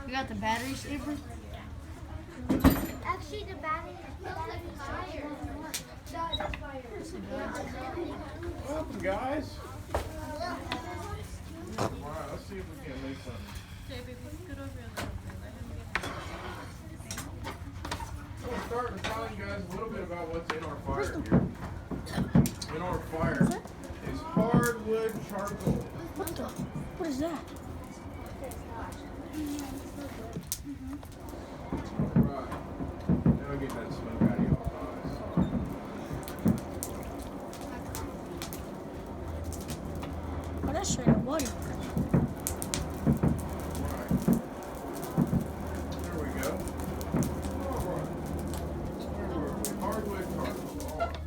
You got the battery saver? Actually, the battery saver doesn't work. That's fire. Welcome, guys. Alright, let's see if we can make something. So we're starting to tell you guys a little bit about what's in our fire here. In our fire is hardwood charcoal. What is that? Alright. Now get that smoke out of your eyes. Oh, that's straight up water. Alright. There we go. Alright. Hardwood charcoal. Alright.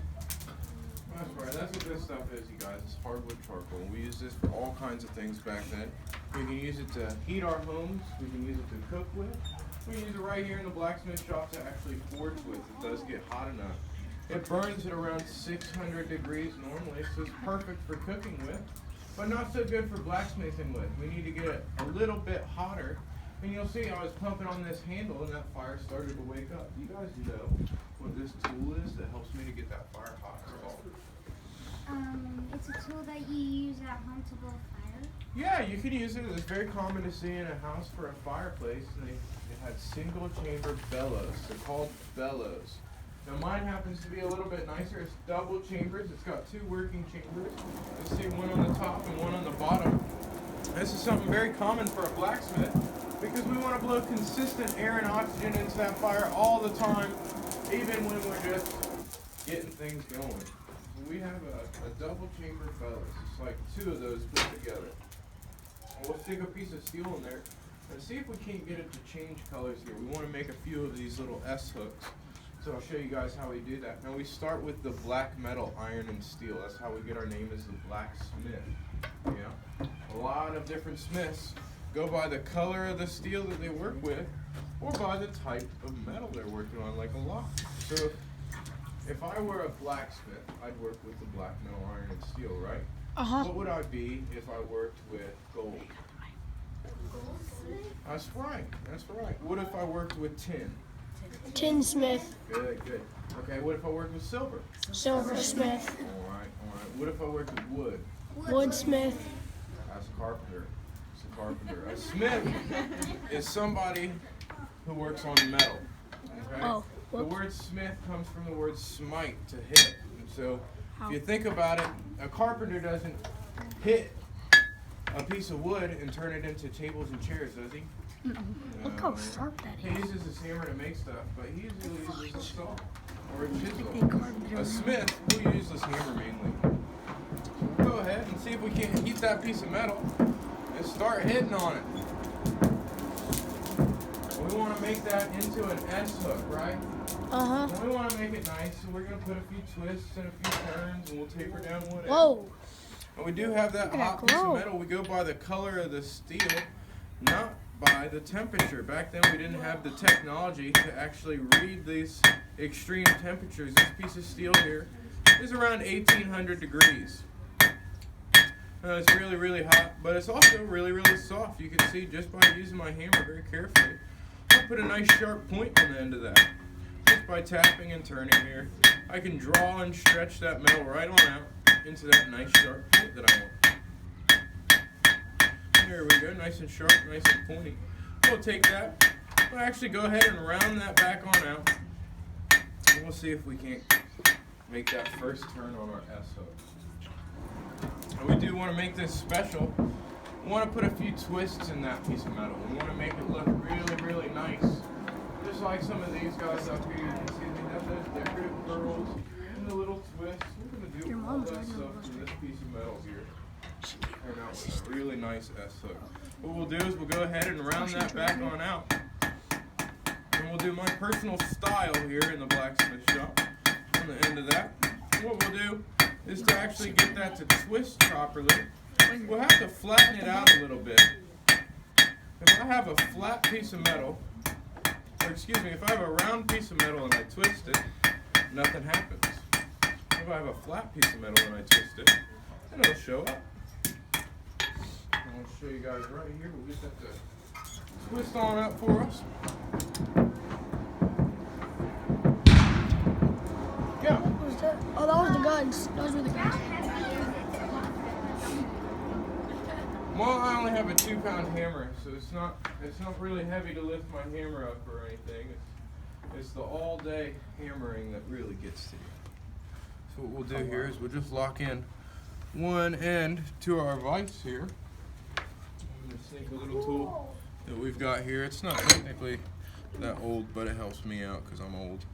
That's right. That's what this stuff is, you guys. It's hardwood charcoal. We use this for all kinds of things back then. We can use it to heat our homes. We can use it to cook with. We use it right here in the blacksmith shop to actually forge with. It does get hot enough. It burns at around 600 degrees normally, so it's perfect for cooking with, but not so good for blacksmithing with. We need to get it a little bit hotter. And you'll see I was pumping on this handle and that fire started to wake up. You guys know what this tool is that helps me to get that fire hot? It's a tool that you use at home to blow fire. Yeah, you can use it. It's very common to see in a house for a fireplace. And they had single chamber bellows. They're called bellows. Now mine happens to be a little bit nicer. It's double chambers. It's got two working chambers. You see one on the top and one on the bottom. This is something very common for a blacksmith because we want to blow consistent air and oxygen into that fire all the time, even when we're just getting things going. We have a double chamber bellows. It's like two of those put together. We'll stick a piece of steel in there and see if we can't get it to change colors here. We want to make a few of these little S hooks. So I'll show you guys how we do that. Now we start with the black metal, iron and steel. That's how we get our name as the blacksmith. Yeah. A lot of different smiths go by the color of the steel that they work with or by the type of metal they're working on, like a lock. So if I were a blacksmith, I'd work with the black metal, iron and steel, right? What would I be if I worked with gold? That's right. That's right. What if I worked with tin? Tinsmith. Good, good. Okay, what if I worked with silver? Silversmith. All right, all right. What if I worked with wood? Woodsmith. That's a carpenter. It's a carpenter. A smith is somebody who works on metal. Okay? Oh, the word smith comes from the word smite, to hit. And so if you think about it, a carpenter doesn't hit a piece of wood and turn it into tables and chairs, does he? Look how sharp that He is. uses his hammer to make stuff, but he usually uses a saw or a chisel. A smith will use this hammer mainly. We'll go ahead and see if we can't heat that piece of metal and start hitting on it. We want to make that into an S hook, right? And we want to make it nice, so we're going to put a few twists and a few turns, and we'll taper down one end. Whoa. And we do have that hot piece of metal. We go by the color of the steel, not by the temperature. Back then we didn't have the technology to actually read these extreme temperatures. This piece of steel here is around 1800 degrees. It's really, really hot, but it's also really, really soft. You can see just by using my hammer very carefully. I'll put a nice sharp point on the end of that. Just by tapping and turning here, I can draw and stretch that metal right on out into that nice sharp point that I want. There we go, nice and sharp, nice and pointy. We'll take that, we'll actually go ahead and round that back on out. And we'll see if we can't make that first turn on our S hook. And we do want to make this special. We want to put a few twists in that piece of metal. We want to make it look really, really nice. Just like some of these guys up here, you can see they have those decorative curls and the little twists. We're going to do all that stuff in this piece of metal here. Turn out with a really nice S hook. What we'll do is we'll go ahead and round that back on out. And we'll do my personal style here in the blacksmith shop on the end of that. And what we'll do is to actually get that to twist properly, we'll have to flatten it out a little bit. If I have a flat piece of metal, or excuse me, if I have a round piece of metal and I twist it, nothing happens. If I have a flat piece of metal and I twist it, then it'll show up. And I'll show you guys right here. We'll get that to twist on up for us. Yeah. What was that? Oh, that was the guns. Those were the guns. Well, I only have a 2-pound hammer, so it's not really heavy to lift my hammer up or anything. It's the all-day hammering that really gets to you. So what we'll do here is we'll just lock in one end to our vise here. I'm gonna sneak a little tool that we've got here. It's not technically that old, but it helps me out because I'm old.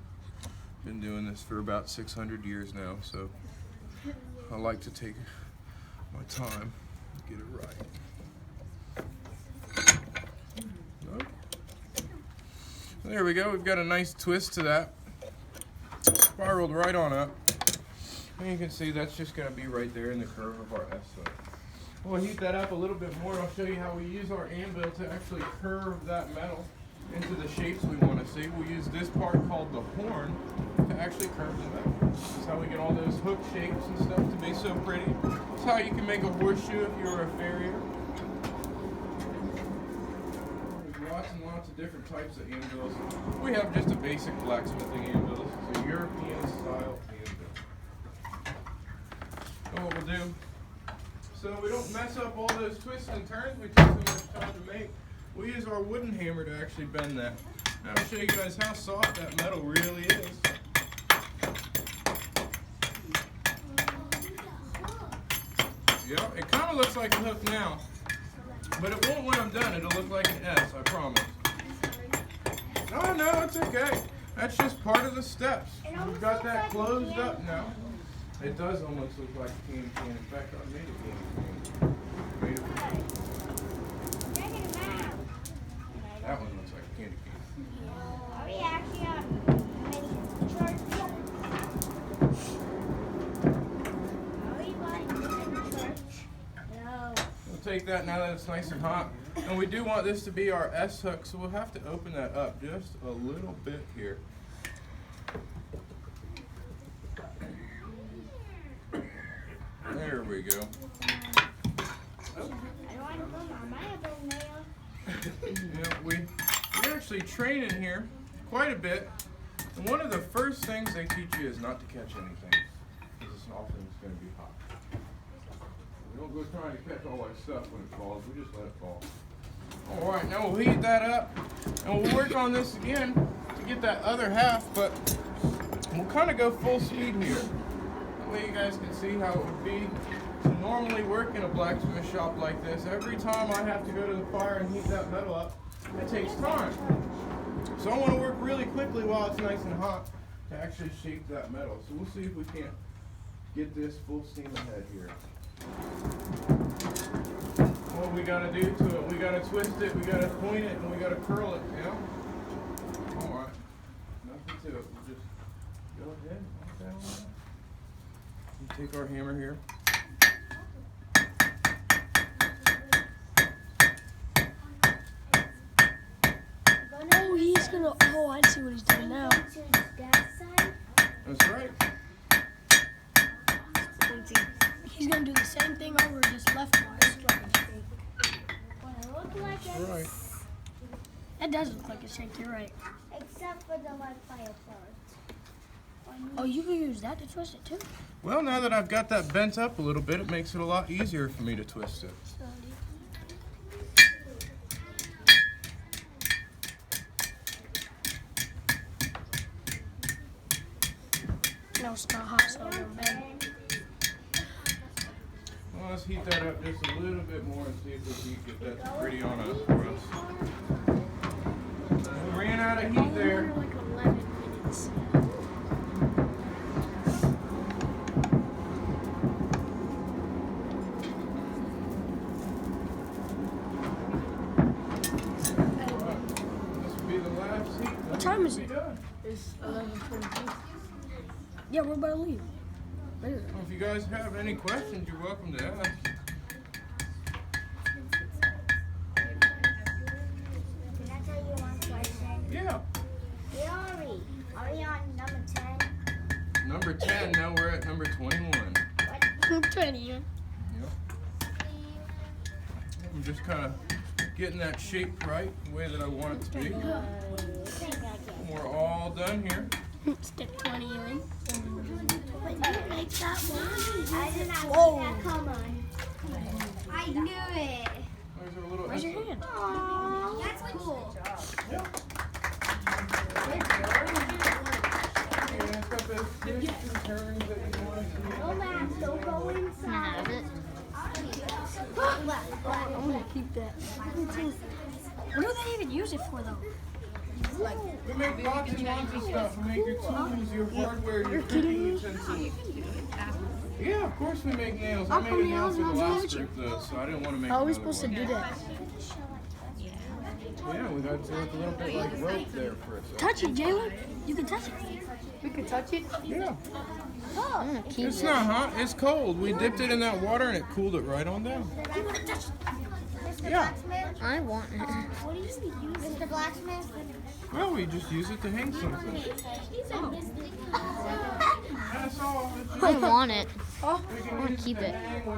Been doing this for about 600 years now, so I like to take my time and get it right. There we go. We've got a nice twist to that. Spiraled right on up. And you can see that's just going to be right there in the curve of our S-hook. We'll heat that up a little bit more and I'll show you how we use our anvil to actually curve that metal into the shapes we want to see. We'll use this part called the horn to actually curve the metal. That's how we get all those hook shapes and stuff to be so pretty. That's how you can make a horseshoe if you're a farrier. There's lots and lots of different types of anvils. We have just a basic blacksmithing anvil. This is a European style anvil. So what we'll do, so we don't mess up all those twists and turns we take so much time to make, we'll use our wooden hammer to actually bend that. Now I'll show you guys how soft that metal really is. Yeah, it kind of looks like a hook now, but it won't when I'm done. It'll look like an S, I promise. Oh no, it's okay. That's just part of the steps. We've got that closed up now. It does almost look like a candy cane. In fact, I made a candy cane. That one looks like a candy cane. Are we actually on church? Are we going to church? No. We'll take that now that it's nice and hot. And we do want this to be our S hook, so we'll have to open that up just a little bit here. There we go. Yeah, we actually train in here quite a bit. And one of the first things they teach you is not to catch anything, because it's often going to be hot. We don't go trying to catch all our stuff when it falls. We just let it fall. All right, now we'll heat that up, and we'll work on this again to get that other half, but we'll kind of go full speed here. That way you guys can see how it would be to normally work in a blacksmith shop like this. Every time I have to go to the fire and heat that metal up, it takes time. So I want to work really quickly while it's nice and hot to actually shape that metal. So we'll see if we can't get this full steam ahead here. What we got to do to it, we got to twist it, we got to point it, and we got to curl it, you know? All right. Nothing to it. We'll just go ahead and knock that one out. We take our hammer here. Oh, he's gonna. Oh, I see what he's doing now. That's right. He's gonna do the same thing over just leftwise. That's right. That does look like a shake. You're right. Except for the left fire part. Oh, you can use that to twist it too. Well, now that I've got that bent up a little bit, it makes it a lot easier for me to twist it. No, it's not hot, so it'll bend. Well, let's heat that up just a little bit more and see if we can get that pretty on us for us. We ran out of heat there. Like 11 minutes. This will be the last heat. What time is it? Done. It's 11:22. Yeah, we're about to leave. Later. Well, if you guys have any questions, you're welcome to ask. Can I tell you one question? Yeah. Where are we? Are we on number 10? Number 10, now we're at number 21. What? 20. Yep. I'm just kind of getting that shape right, the way that I want it to be. We're all done here. Stick 20 in. Make that one. I did not Whoa. see that come on. I knew it. There's our little Where's your essay. hand? Aww, that's cool. Yeah, it's got the twists and turns that you want to see. No, Max, don't go Can I inside. have it? I'm gonna keep that. What do they even use it for though? We make lots and lots of stuff. We make your tools, your hardware, your cooking utensils. Yeah, of course we make nails. I made a nail for the last group though, so I didn't want to make How are we another supposed to one. do that? Yeah, we got to look a little bit like rope there for a second. Touch it, Jalen. You can touch it. We can touch it? Yeah. I'm gonna keep It's it. not hot, it's cold. We dipped it in that water and it cooled it right on down. Mr. Yeah. Blacksmith? I want it. What do you think? Mr. Blacksmith? Well, we just use it to hang something. That's all. I want it. We can I want use to keep to it. hang